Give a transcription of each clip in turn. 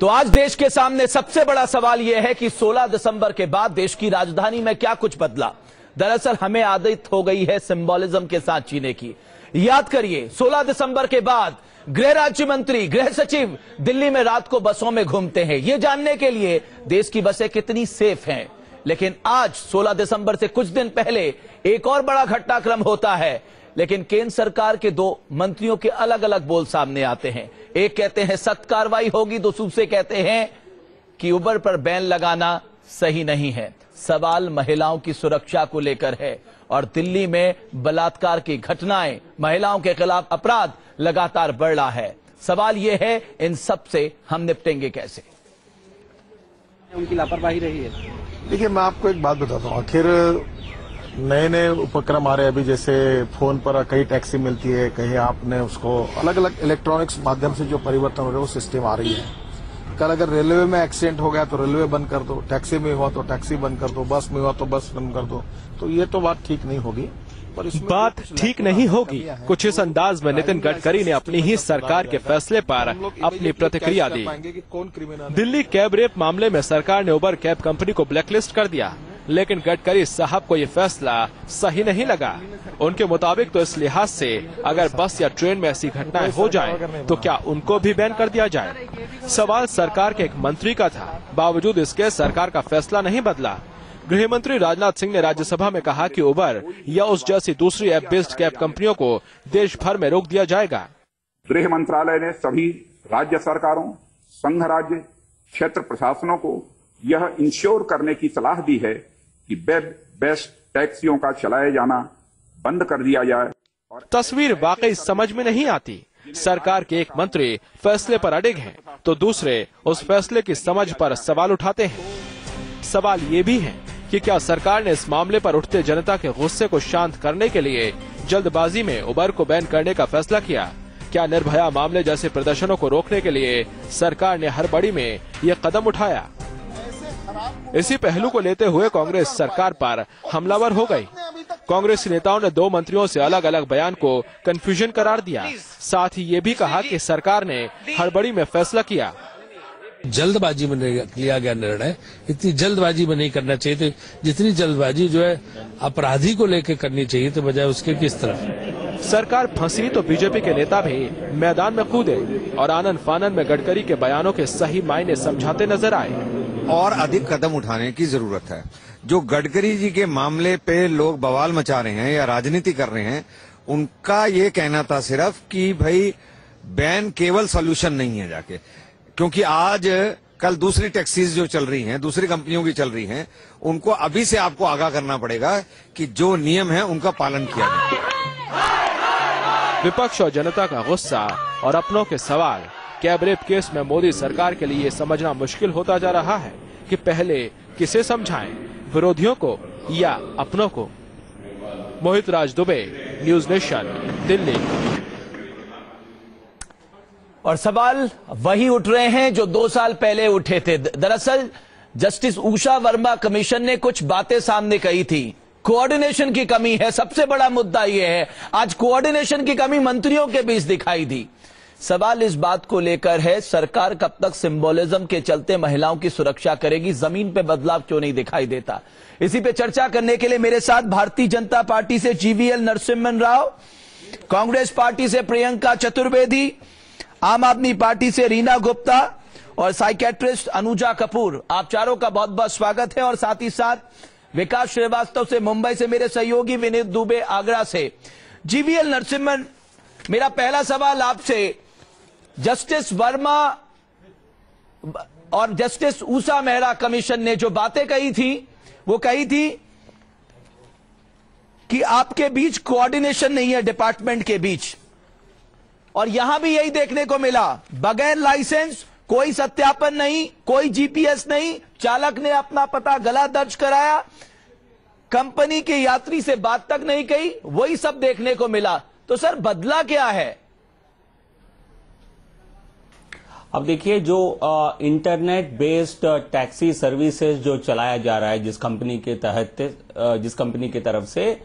तो आज देश के सामने सबसे बड़ा सवाल यह है कि 16 दिसंबर के बाद देश की राजधानी में क्या कुछ बदला। दरअसल हमें आदत हो गई है सिंबोलिज्म के साथ जीने की। याद करिए, 16 दिसंबर के बाद गृह राज्य मंत्री, गृह सचिव दिल्ली में रात को बसों में घूमते हैं, यह जानने के लिए देश की बसें कितनी सेफ हैं। लेकिन आज 16 दिसंबर से कुछ दिन पहले एक और बड़ा घटनाक्रम होता है, लेकिन केंद्र सरकार के दो मंत्रियों के अलग अलग बोल सामने आते हैं। एक कहते हैं सख्त कार्रवाई होगी, दूसरे कहते हैं कि उबर पर बैन लगाना सही नहीं है। सवाल महिलाओं की सुरक्षा को लेकर है और दिल्ली में बलात्कार की घटनाएं, महिलाओं के खिलाफ अपराध लगातार बढ़ रहा है। सवाल यह है, इन सब से हम निपटेंगे कैसे? उनकी लापरवाही रही है। देखिए, मैं आपको एक बात बताता हूँ। आखिर नए नए उपक्रम आ रहे हैं। अभी जैसे फोन पर कहीं टैक्सी मिलती है, कहीं आपने उसको अलग अलग इलेक्ट्रॉनिक्स माध्यम से जो परिवर्तन हो रहे हैं वो सिस्टम आ रही है। कल अगर रेलवे में एक्सीडेंट हो गया तो रेलवे बंद कर दो, टैक्सी में हुआ तो टैक्सी बंद कर दो, बस में हुआ तो बस बंद कर दो। तो ये तो बात ठीक नहीं होगी। बात ठीक नहीं होगी। कुछ इस अंदाज में नितिन गडकरी ने अपनी ही सरकार के फैसले पर अपनी प्रतिक्रिया दी। दिल्ली कैब रेप मामले में सरकार ने उबर कैब कंपनी को ब्लैकलिस्ट कर दिया, लेकिन गडकरी साहब को ये फैसला सही नहीं लगा। उनके मुताबिक तो इस लिहाज से अगर बस या ट्रेन में ऐसी घटनाएं हो जाएं, तो क्या उनको भी बैन कर दिया जाए? सवाल सरकार के एक मंत्री का था, बावजूद इसके सरकार का फैसला नहीं बदला। गृह मंत्री राजनाथ सिंह ने राज्यसभा में कहा कि उबर या उस जैसी दूसरी ऐप बेस्ड कैब कंपनियों को देश भर में रोक दिया जाएगा। गृह मंत्रालय ने सभी राज्य सरकारों, संघ राज्य, क्षेत्र प्रशासनों को यह इंश्योर करने की सलाह दी है कि वेब बेस्ड टैक्सियों का चलाया जाना बंद कर दिया जाए। तस्वीर वाकई समझ में नहीं आती। सरकार के एक मंत्री फैसले पर अड़िग हैं, तो दूसरे उस फैसले की समझ पर सवाल उठाते हैं। सवाल ये भी है कि क्या सरकार ने इस मामले पर उठते जनता के गुस्से को शांत करने के लिए जल्दबाजी में उबर को बैन करने का फैसला किया? क्या निर्भया मामले जैसे प्रदर्शनों को रोकने के लिए सरकार ने हड़बड़ी में ये कदम उठाया? इसी पहलू को लेते हुए कांग्रेस सरकार पर हमलावर हो गई। कांग्रेसी नेताओं ने दो मंत्रियों से अलग अलग बयान को कंफ्यूजन करार दिया। साथ ही ये भी कहा कि सरकार ने हड़बड़ी में फैसला किया। जल्दबाजी में लिया गया निर्णय, इतनी जल्दबाजी में नहीं करना चाहिए। तो जितनी जल्दबाजी जो है अपराधी को लेकर करनी चाहिए, तो बजाय उसके किस तरफ सरकार फंसी तो बीजेपी के नेता भी मैदान में कूदे और आनन फानन में गडकरी के बयानों के सही मायने समझाते नजर आए। और अधिक कदम उठाने की जरूरत है। जो गडकरी जी के मामले पे लोग बवाल मचा रहे हैं या राजनीति कर रहे हैं, उनका ये कहना था सिर्फ कि भाई बैन केवल सोल्यूशन नहीं है जाके, क्योंकि आज कल दूसरी टैक्सीज जो चल रही हैं, दूसरी कंपनियों की चल रही हैं, उनको अभी से आपको आगाह करना पड़ेगा कि जो नियम है उनका पालन किया जाए। विपक्ष और जनता का गुस्सा और अपनों के सवाल। कैब रेप केस में मोदी सरकार के लिए समझना मुश्किल होता जा रहा है कि पहले किसे समझाएं, विरोधियों को या अपनों को। मोहित राज दुबे, न्यूज नेशन, दिल्ली। और सवाल वही उठ रहे हैं जो 2 साल पहले उठे थे। दरअसल जस्टिस उषा वर्मा कमीशन ने कुछ बातें सामने कही थी। कोऑर्डिनेशन की कमी है, सबसे बड़ा मुद्दा यह है। आज कोऑर्डिनेशन की कमी मंत्रियों के बीच दिखाई दी। सवाल इस बात को लेकर है, सरकार कब तक सिंबोलिज्म के चलते महिलाओं की सुरक्षा करेगी? जमीन पे बदलाव क्यों नहीं दिखाई देता? इसी पे चर्चा करने के लिए मेरे साथ भारतीय जनता पार्टी से जीवीएल नरसिम्हन राव, कांग्रेस पार्टी से प्रियंका चतुर्वेदी, आम आदमी पार्टी से रीना गुप्ता और साइकेट्रिस्ट अनुजा कपूर। आप चारों का बहुत बहुत स्वागत है। और साथ ही साथ विकास श्रीवास्तव से मुंबई से मेरे सहयोगी विनीत दुबे आगरा से। जीवीएल नरसिम्हन, मेरा पहला सवाल आपसे, जस्टिस वर्मा और जस्टिस उषा मेहरा कमीशन ने जो बातें कही थी, वो कही थी कि आपके बीच कोऑर्डिनेशन नहीं है डिपार्टमेंट के बीच, और यहां भी यही देखने को मिला। बगैर लाइसेंस, कोई सत्यापन नहीं, कोई जीपीएस नहीं, चालक ने अपना पता गला दर्ज कराया, कंपनी के यात्री से बात तक नहीं कही, वही सब देखने को मिला। तो सर, बदला क्या है? अब देखिए, जो इंटरनेट बेस्ड टैक्सी सर्विसेज जो चलाया जा रहा है जिस कंपनी की तरफ से,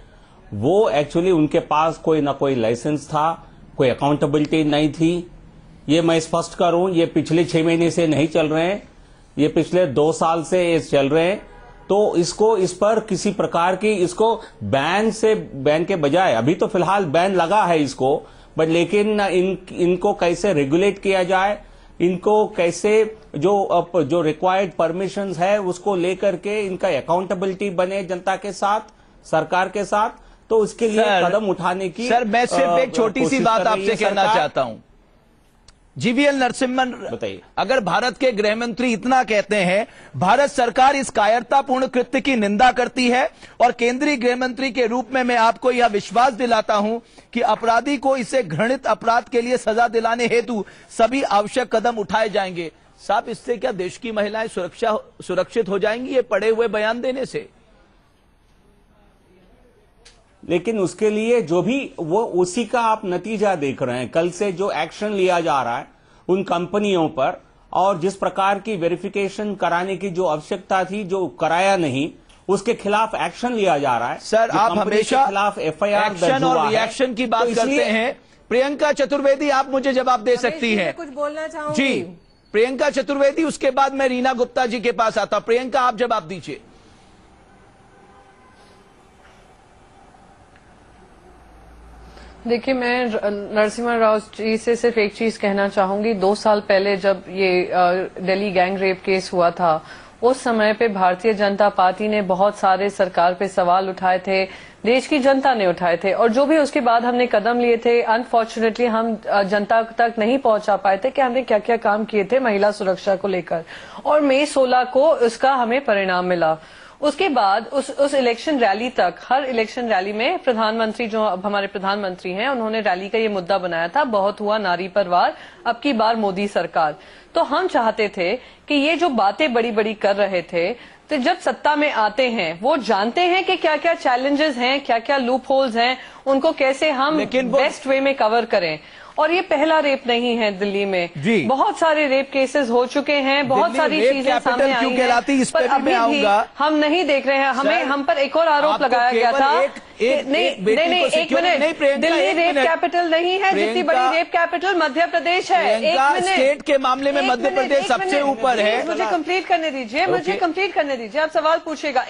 वो एक्चुअली उनके पास कोई ना कोई लाइसेंस था, कोई अकाउंटेबिलिटी नहीं थी, ये मैं स्पष्ट करूं, ये पिछले 6 महीने से नहीं चल रहे हैं, ये पिछले 2 साल से ये चल रहे हैं। तो इसको, इस पर किसी प्रकार की, इसको बैन के बजाय, अभी तो फिलहाल बैन लगा है इसको, बट लेकिन इनको कैसे रेगुलेट किया जाए, इनको कैसे जो रिक्वायर्ड परमिशंस है उसको लेकर के इनका अकाउंटेबिलिटी बने जनता के साथ, सरकार के साथ, तो उसके लिए कदम उठाने की। सर मैं सिर्फ एक छोटी सी बात आपसे कहना चाहता हूं। जीवीएल नरसिम्हन, बताइए। अगर भारत के गृह मंत्री इतना कहते हैं, भारत सरकार इस कायरतापूर्ण कृत्य की निंदा करती है और केंद्रीय गृह मंत्री के रूप में मैं आपको यह विश्वास दिलाता हूं कि अपराधी को इसे घृणित अपराध के लिए सजा दिलाने हेतु सभी आवश्यक कदम उठाए जाएंगे। साहब, इससे क्या देश की महिलाएं सुरक्षित हो जाएंगी ये पड़े हुए बयान देने से? लेकिन उसके लिए जो भी वो, उसी का आप नतीजा देख रहे हैं। कल से जो एक्शन लिया जा रहा है उन कंपनियों पर, और जिस प्रकार की वेरिफिकेशन कराने की जो आवश्यकता थी, जो कराया नहीं, उसके खिलाफ एक्शन लिया जा रहा है। सर आप हमेशा खिलाफ एफआईआर एक्शन और रिएक्शन की बात करते हैं। प्रियंका चतुर्वेदी, आप मुझे जवाब दे सकती हैं? कुछ बोलना चाहूंगी जी, प्रियंका चतुर्वेदी, उसके बाद मैं रीना गुप्ता जी के पास आता हूं। प्रियंका, आप जवाब दीजिए। देखिए, मैं नरसिम्हा राव जी से सिर्फ एक चीज कहना चाहूंगी। 2 साल पहले जब ये दिल्ली गैंग रेप केस हुआ था, उस समय पे भारतीय जनता पार्टी ने बहुत सारे सरकार पे सवाल उठाए थे, देश की जनता ने उठाए थे, और जो भी उसके बाद हमने कदम लिए थे, अनफॉर्चुनेटली हम जनता तक नहीं पहुंचा पाए थे कि हमने क्या क्या काम किए थे महिला सुरक्षा को लेकर, और मई 16 को उसका हमें परिणाम मिला। उसके बाद उस इलेक्शन रैली तक, हर इलेक्शन रैली में प्रधानमंत्री, जो अब हमारे प्रधानमंत्री हैं, उन्होंने रैली का ये मुद्दा बनाया था, बहुत हुआ नारी पर वार, अब की बार मोदी सरकार। तो हम चाहते थे कि ये जो बातें बड़ी बड़ी कर रहे थे, तो जब सत्ता में आते हैं वो जानते हैं कि क्या क्या चैलेंजेस हैं, क्या क्या लूप होल्स हैं, उनको कैसे हम बेस्ट वे में कवर करें। और ये पहला रेप नहीं है दिल्ली में, बहुत सारे रेप केसेस हो चुके हैं, बहुत सारी चीजें सामने आई हैं, पर अभी भी हम नहीं देख रहे हैं। हम पर एक और आरोप लगाया गया था। नहीं, एक मिनट, दिल्ली रेप कैपिटल नहीं है, जितनी बड़ी रेप कैपिटल मध्य प्रदेश है। एक मिनट, स्टेट के मामले में मध्य प्रदेश सबसे ऊपर है। मुझे कंप्लीट करने दीजिए, मुझे कंप्लीट करने दीजिए, आप सवाल पूछिएगा।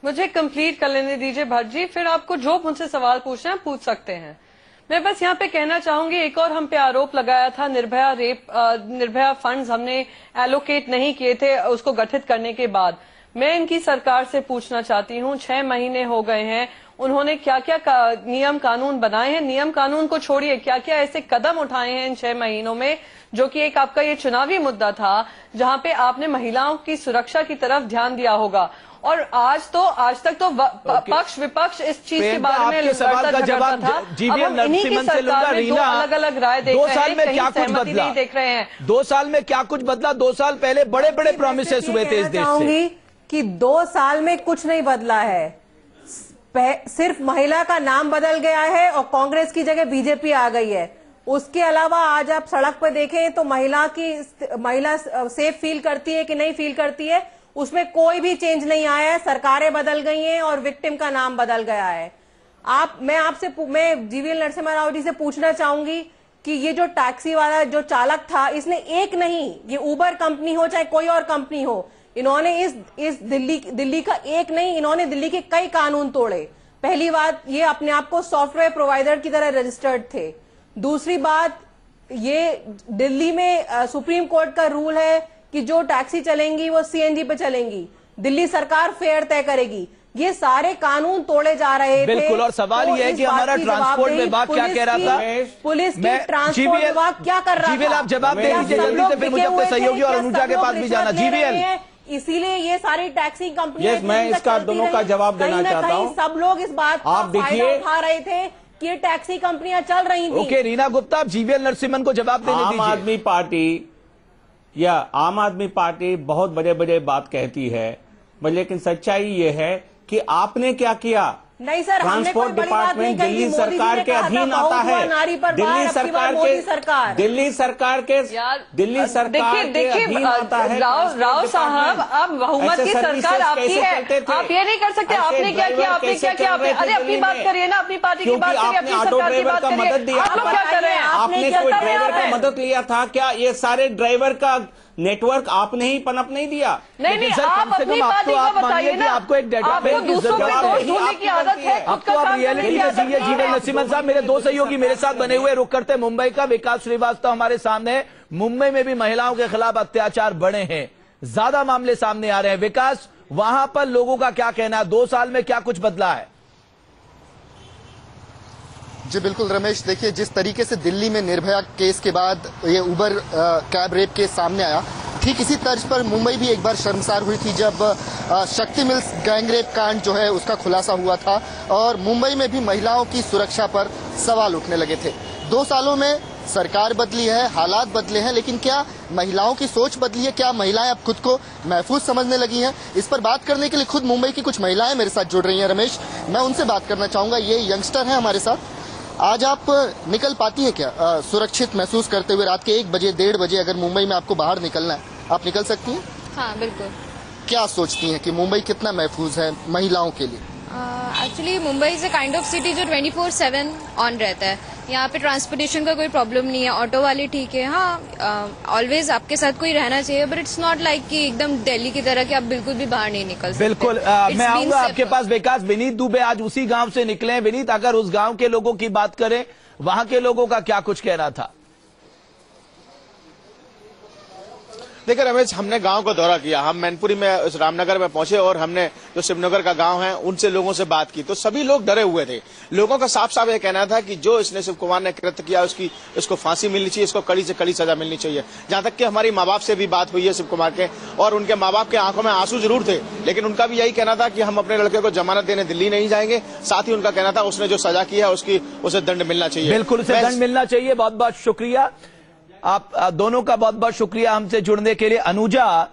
मुझे कंप्लीट कर लेने दीजिए भट्ट जी, फिर आपको जो मुझसे सवाल पूछना है पूछ सकते हैं। मैं बस यहाँ पे कहना चाहूंगी, एक और हम पे आरोप लगाया था निर्भया फंड्स हमने एलोकेट नहीं किए थे उसको गठित करने के बाद। मैं इनकी सरकार से पूछना चाहती हूँ, 6 महीने हो गए हैं, उन्होंने क्या क्या नियम कानून बनाए हैं? नियम कानून को छोड़िए, क्या क्या ऐसे कदम उठाए हैं इन 6 महीनों में, जो कि एक आपका ये चुनावी मुद्दा था जहां पे आपने महिलाओं की सुरक्षा की तरफ ध्यान दिया होगा। और आज तक तो पक्ष विपक्ष इस चीज के बारे में सवाल का जवाब जीवीएल नरसिम्हन से लूंगा। रीना, अलग अलग राय देख 2 रहे साल हैं, में क्या कुछ बदला? नहीं देख रहे हैं 2 साल में क्या कुछ बदला? 2 साल पहले बड़े बड़े प्रोमिसेस हुए थे इस देश से कि 2 साल में कुछ नहीं बदला है, सिर्फ महिला का नाम बदल गया है और कांग्रेस की जगह बीजेपी आ गई है। उसके अलावा आज आप सड़क पर देखें तो महिला सेफ फील करती है कि नहीं फील करती है, उसमें कोई भी चेंज नहीं आया है। सरकारें बदल गई हैं और विक्टिम का नाम बदल गया है। मैं जीवीएल नरसिम्हा राव जी से पूछना चाहूंगी कि ये जो टैक्सी वाला जो चालक था, इसने एक नहीं, ये उबर कंपनी हो चाहे कोई और कंपनी हो, इन्होंने इस दिल्ली का एक नहीं, इन्होंने दिल्ली के कई कानून तोड़े। पहली बात, ये अपने आप को सॉफ्टवेयर प्रोवाइडर की तरह रजिस्टर्ड थे। दूसरी बात, ये दिल्ली में सुप्रीम कोर्ट का रूल है कि जो टैक्सी चलेंगी वो सीएनजी पे चलेंगी, दिल्ली सरकार फेयर तय करेगी। ये सारे कानून तोड़े जा रहे थे। बिल्कुल, और सवाल ये है कि हमारा ट्रांसपोर्ट विभाग क्या कह रहा था? पुलिस की ट्रांसपोर्ट विभाग क्या कर रहा था? जीवीएल, आप जवाब दे दीजिए जल्दी से, फिर मुझे अपने सहयोगी और अनुजा के पास भी जाना। जीवीएल, इसीलिए ये सारी टैक्सी कंपनियां, मैं इसका दोनों का जवाब देना चाहता हूँ। सब लोग इस बात का फायदा उठा रहे थे कि ये टैक्सी कंपनियां चल रही थी। ओके, रीना गुप्ता, आप जीवीएल नरसिम्हन को जवाब देने दीजिए। आम आदमी पार्टी बहुत बड़े बड़े बात कहती है, लेकिन सच्चाई ये है कि आपने क्या किया नहीं सर, हमने कोई ट्रांसपोर्ट बड़ी बात नहीं डिपार्टमेंट कही। दिल्ली मोदी जी सरकार ने के कहा था, अधीन बहुत आता हुआ है। नारी पर दिल्ली बार, अब की बार सरकार मोदी सरकार। के दिल्ली सरकार के यार, दिल्ली सरकार के अधीन आता है। राव साहब, अब बहुमत की सरकार आपकी है, आप ये नहीं कर सकते आपने क्या किया, आपने क्या किया, अरे अपनी बात करिए ना, अपनी पार्टी की बात करिए, अपनी सरकार की बात करिए। मदद दिया, आप लोग क्या कर रहे हैं? आपने कोई ड्राइवर का मदद लिया था क्या? ये सारे ड्राइवर का नेटवर्क आपने ही पनप नहीं दिया। नहीं, सर, आप कम से अपनी कम पार्टी आप को बताइए कि ना, आपको एक डेटाबेस आपको की दूसरों पे जरूरत दोष है। ढूंढने की आदत है, अब तो आप रियलिटी में जिए। जीवन नरसिम्हन साहब, मेरे दो सहयोगी मेरे साथ बने हुए, रुक करते मुंबई का विकास श्रीवास्तव हमारे सामने है। मुंबई में भी महिलाओं के खिलाफ अत्याचार बढ़े हैं, ज्यादा मामले सामने आ रहे हैं। विकास, वहां पर लोगों का क्या कहना है? 2 साल में क्या कुछ बदला है? जी बिल्कुल रमेश, देखिए जिस तरीके से दिल्ली में निर्भया केस के बाद ये उबर कैब रेप केस सामने आया, ठीक इसी तर्ज पर मुंबई भी एक बार शर्मसार हुई थी जब शक्ति मिल्स गैंगरेप कांड जो है उसका खुलासा हुआ था और मुंबई में भी महिलाओं की सुरक्षा पर सवाल उठने लगे थे। 2 सालों में सरकार बदली है, हालात बदले हैं, लेकिन क्या महिलाओं की सोच बदली है? क्या महिलाएं अब खुद को महफूज समझने लगी हैं? इस पर बात करने के लिए खुद मुंबई की कुछ महिलाएं मेरे साथ जुड़ रही हैं। रमेश, मैं उनसे बात करना चाहूंगा। ये यंगस्टर हैं हमारे साथ। आज आप निकल पाती हैं क्या सुरक्षित महसूस करते हुए? रात के 1 बजे 1:30 बजे अगर मुंबई में आपको बाहर निकलना है, आप निकल सकती हैं? हाँ बिल्कुल। क्या सोचती हैं कि मुंबई कितना महफूज है महिलाओं के लिए? Actually Mumbai is a kind of city जो 24/7 ऑन रहता है। यहाँ पे ट्रांसपोर्टेशन का कोई प्रॉब्लम नहीं है, ऑटो वाले ठीक है, हाँ ऑलवेज आपके साथ कोई रहना चाहिए, बट इट्स नॉट लाइक कि एकदम दिल्ली की तरह कि आप बिल्कुल भी बाहर नहीं निकल सकते। बिल्कुल, मैं आऊंगा आपके पास। विकास, विनीत दुबे आज उसी गांव से निकले हैं। विनीत, अगर उस गांव के लोगों की बात करें, वहां के लोगों का क्या कुछ कहना था? देखिए रमेश, हमने गांव का दौरा किया, हम मैनपुरी में उस रामनगर में पहुंचे और हमने जो शिवनगर का गांव है उनसे लोगों से बात की तो सभी लोग डरे हुए थे। लोगों का साफ साफ ये कहना था कि जो इसने शिव कुमार ने कृत्य किया इसको फांसी मिलनी चाहिए, इसको कड़ी से कड़ी सजा मिलनी चाहिए। जहां तक कि हमारी माँ बाप से भी बात हुई है शिव कुमार के, और उनके माँ बाप के आंखों में आंसू जरूर थे, लेकिन उनका भी यही कहना था कि हम अपने लड़के को जमानत देने दिल्ली नहीं जाएंगे। साथ ही उनका कहना था उसने जो सजा की है उसे दंड मिलना चाहिए। बिल्कुल, उसे दंड मिलना चाहिए। बहुत बहुत शुक्रिया, आप दोनों का बहुत बहुत शुक्रिया हमसे जुड़ने के लिए। अनुजा,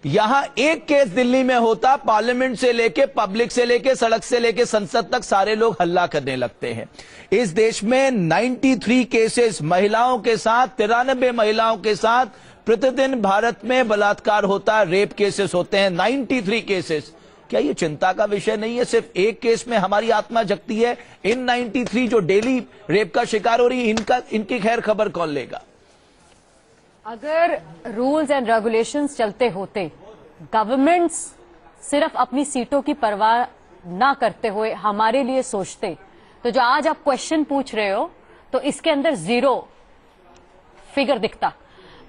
यहां एक केस दिल्ली में होता, पार्लियामेंट से लेके, पब्लिक से लेके, सड़क से लेके संसद तक सारे लोग हल्ला करने लगते हैं। इस देश में 93 केसेस महिलाओं के साथ, 93 महिलाओं के साथ प्रतिदिन भारत में बलात्कार होता है, रेप केसेस होते हैं, 93 केसेस। क्या ये चिंता का विषय नहीं है? सिर्फ एक केस में हमारी आत्मा जगती है। इन 93 जो डेली रेप का शिकार हो रही है, इनकी खैर खबर कौन लेगा? अगर रूल्स एंड रेगुलेशंस चलते होते, गवर्नमेंट्स सिर्फ अपनी सीटों की परवाह ना करते हुए हमारे लिए सोचते, तो जो आज आप क्वेश्चन पूछ रहे हो तो इसके अंदर 0 फिगर दिखता।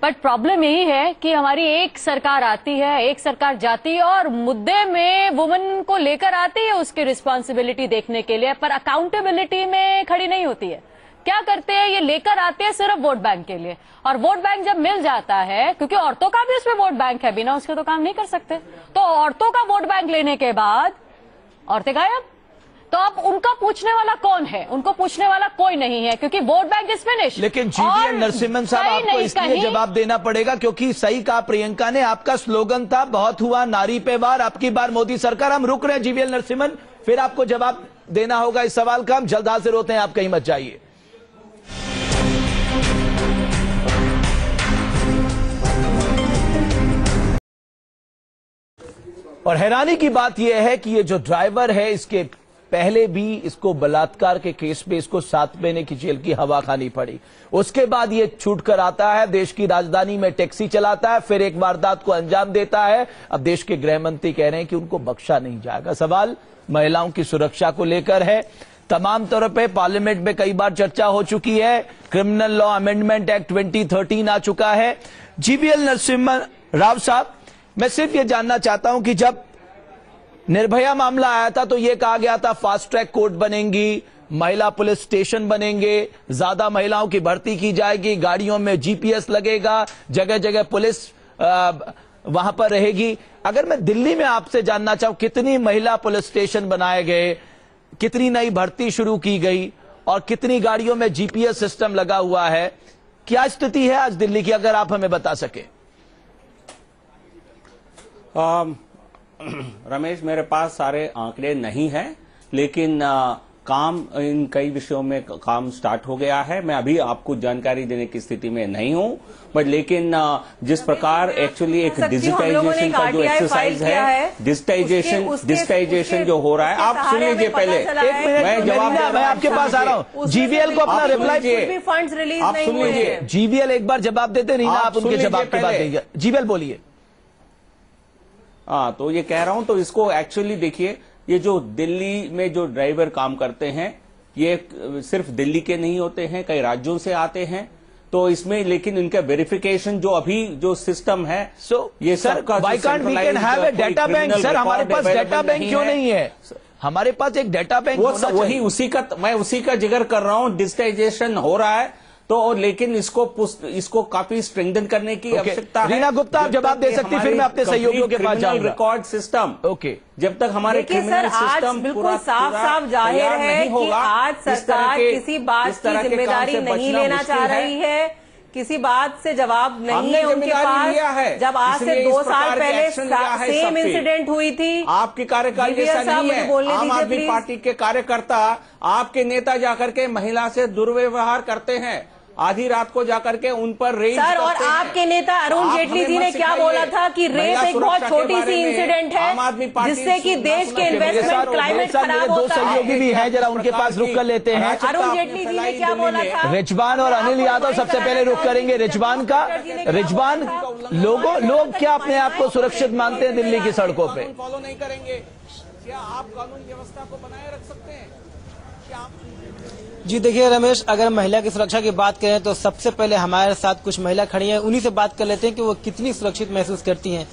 बट प्रॉब्लम यही है कि हमारी एक सरकार आती है, एक सरकार जाती है और मुद्दे में वुमेन को लेकर आती है उसकी रिस्पॉन्सिबिलिटी देखने के लिए, पर अकाउंटेबिलिटी में खड़ी नहीं होती है। क्या करते हैं, ये लेकर आते हैं सिर्फ वोट बैंक के लिए, और वोट बैंक जब मिल जाता है, क्योंकि औरतों का भी उसमें वोट बैंक है, बिना उसके तो काम नहीं कर सकते, तो औरतों का वोट बैंक लेने के बाद औरतें गायब। तो अब उनका पूछने वाला कौन है? उनको पूछने वाला कोई नहीं है, क्योंकि वोट बैंक इज फिनिश। लेकिन जीवीएल नरसिम्हन साहब, आपको इसलिए जवाब देना पड़ेगा क्योंकि सही कहा प्रियंका ने, आपका स्लोगन था बहुत हुआ नारी पे वार, अब की बार मोदी सरकार। हम रुक रहे हैं जीवीएल नरसिम्हन, फिर आपको जवाब देना होगा इस सवाल का। हम जल्द हाजिर होते हैं, आप कहीं मत जाइए। और हैरानी की बात यह है कि ये जो ड्राइवर है, इसके पहले भी इसको बलात्कार के केस में इसको 7 महीने की जेल की हवा खानी पड़ी। उसके बाद ये छूट कर आता है, देश की राजधानी में टैक्सी चलाता है, फिर एक वारदात को अंजाम देता है। अब देश के गृह मंत्री कह रहे हैं कि उनको बख्शा नहीं जाएगा। सवाल महिलाओं की सुरक्षा को लेकर है। तमाम तौर पर पार्लियामेंट में कई बार चर्चा हो चुकी है। क्रिमिनल लॉ अमेंडमेंट एक्ट 2013 आ चुका है। जीवीएल नरसिम्हा राव साहब, मैं सिर्फ ये जानना चाहता हूं कि जब निर्भया मामला आया था तो यह कहा गया था फास्ट ट्रैक कोर्ट बनेंगी, महिला पुलिस स्टेशन बनेंगे, ज्यादा महिलाओं की भर्ती की जाएगी, गाड़ियों में जीपीएस लगेगा, जगह जगह पुलिस वहां पर रहेगी। अगर मैं दिल्ली में आपसे जानना चाहूं, कितनी महिला पुलिस स्टेशन बनाए गए, कितनी नई भर्ती शुरू की गई और कितनी गाड़ियों में जीपीएस सिस्टम लगा हुआ है, क्या स्थिति है आज दिल्ली की, अगर आप हमें बता सके? रमेश, मेरे पास सारे आंकड़े नहीं हैं, लेकिन काम इन कई विषयों में काम स्टार्ट हो गया है। मैं अभी आपको जानकारी देने की स्थिति में नहीं हूं, बट लेकिन जिस प्रकार एक्चुअली एक डिजिटाइजेशन का जो एक्सरसाइज है, डिजिटाइजेशन जो हो रहा है, आप सुन लीजिए पहले, मैं जवाब दे रहा हूं, मैं आपके पास आ रहा हूं। जीवीएल को अपना रिप्लाई, फंड्स रिलीज आप नहीं सुन हुए लीजिए। हैं। जीवीएल एक बार जवाब देते नहीं ना, आप उनके जवाब के बाद देंगे। जीवीएल बोलिए। हाँ, तो ये कह रहा हूं, तो इसको एक्चुअली देखिए, ये जो दिल्ली में जो ड्राइवर काम करते हैं, ये सिर्फ दिल्ली के नहीं होते हैं, कई राज्यों से आते हैं। तो इसमें लेकिन इनका वेरिफिकेशन जो अभी जो सिस्टम है, ये sir, why can't we can have a data bank? Sir, हमारे पास डाटा बैंक क्यों नहीं है? हमारे पास एक डाटा बैंक वही मैं उसी का जिक्र कर रहा हूं। डिजिटाइजेशन हो रहा है, तो लेकिन इसको काफी स्ट्रेंथन करने की आवश्यकता है। रीना गुप्ता, आप जवाब दे सकती, फिर मैं अपने सहयोगियों के पास जाऊंगा। रिकॉर्ड सिस्टम, ओके, जब तक हमारे क्रिमिनल सिस्टम बिल्कुल साफ जाहिर है कि आज सरकार किसी बात की जिम्मेदारी नहीं लेना चाह रही है, किसी बात से जवाब नहीं है उनके पास। जब आज से 2 साल पहले सेम इंसिडेंट हुई थी, आपकी कार्यकाल जैसा नहीं है। आम आदमी पार्टी के कार्यकर्ता, आपके नेता जाकर के महिला से दुर्व्यवहार करते हैं, आधी रात को जाकर के उन पर रेड सर। और आपके नेता अरुण जेटली जी ने क्या बोला था कि रेप एक बहुत छोटी सी इंसिडेंट है जिससे कि देश के इन्वेस्टमेंट क्लाइमेट खराब होता है। सहयोगी भी है, जरा उनके पास रुक कर लेते हैं। अरुण जेटली जी ने क्या बोला था? रिजवान और अनिल यादव सबसे पहले रुक करेंगे रिजवान का। रिजवान, लोग क्या अपने आप को सुरक्षित मानते हैं दिल्ली की सड़कों पे? फॉलो नहीं करेंगे क्या आप कानून व्यवस्था को बनाए रख सकते हैं क्या? जी देखिए रमेश, अगर महिला की सुरक्षा की बात करें तो सबसे पहले हमारे साथ कुछ महिला खड़ी हैं, उन्हीं से बात कर लेते हैं कि वो कितनी सुरक्षित महसूस करती हैं।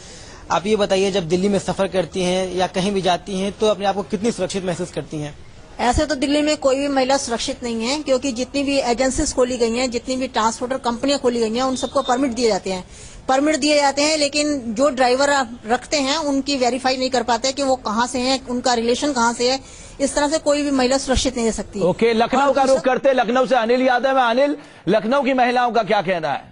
आप ये बताइए, जब दिल्ली में सफर करती हैं या कहीं भी जाती हैं तो अपने आप को कितनी सुरक्षित महसूस करती हैं? ऐसे तो दिल्ली में कोई भी महिला सुरक्षित नहीं है, क्योंकि जितनी भी एजेंसीज खोली गई हैं, जितनी भी ट्रांसपोर्टर कंपनियां खोली गई हैं, उन सबको परमिट दिए जाते हैं, लेकिन जो ड्राइवर रखते हैं उनकी वेरीफाई नहीं कर पाते कि वो कहाँ से हैं, उनका रिलेशन कहाँ से है। इस तरह से कोई भी महिला सुरक्षित नहीं रह सकती। ओके, लखनऊ का रुख करते, लखनऊ से अनिल यादव है। अनिल, लखनऊ की महिलाओं का क्या कहना है?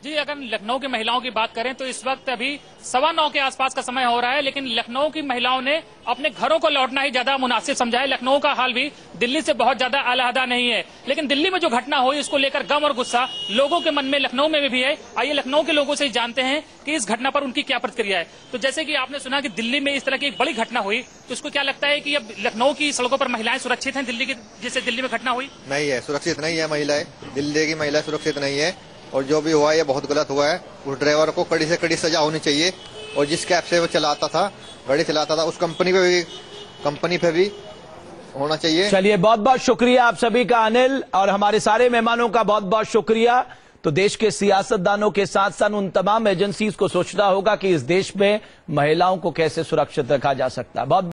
जी, अगर लखनऊ की महिलाओं की बात करें तो इस वक्त अभी 9:15 के आसपास का समय हो रहा है, लेकिन लखनऊ की महिलाओं ने अपने घरों को लौटना ही ज्यादा मुनासिब समझा है। लखनऊ का हाल भी दिल्ली से बहुत ज्यादा अलहदा नहीं है, लेकिन दिल्ली में जो घटना हुई उसको लेकर गम और गुस्सा लोगों के मन में लखनऊ में भी है। आइए लखनऊ के लोगों से जानते हैं कि इस घटना पर उनकी क्या प्रतिक्रिया है। तो जैसे कि आपने सुना कि दिल्ली में इस तरह की एक बड़ी घटना हुई, तो इसको क्या लगता है कि अब लखनऊ की सड़कों पर महिलाएं सुरक्षित हैं दिल्ली की, जैसे दिल्ली में घटना हुई? नहीं है, सुरक्षित नहीं है महिलाएं। दिल्ली की महिला सुरक्षित नहीं है, और जो भी हुआ है ये बहुत गलत हुआ है। उस ड्राइवर को कड़ी से कड़ी सजा होनी चाहिए, और जिस कैब से वो गाड़ी चलाता था उस कंपनी पे भी होना चाहिए। चलिए, बहुत बहुत शुक्रिया आप सभी का, अनिल, और हमारे सारे मेहमानों का बहुत बहुत शुक्रिया। तो देश के सियासतदानों के साथ साथ उन तमाम एजेंसीज को सोचना होगा कि इस देश में महिलाओं को कैसे सुरक्षित रखा जा सकता है। बहुत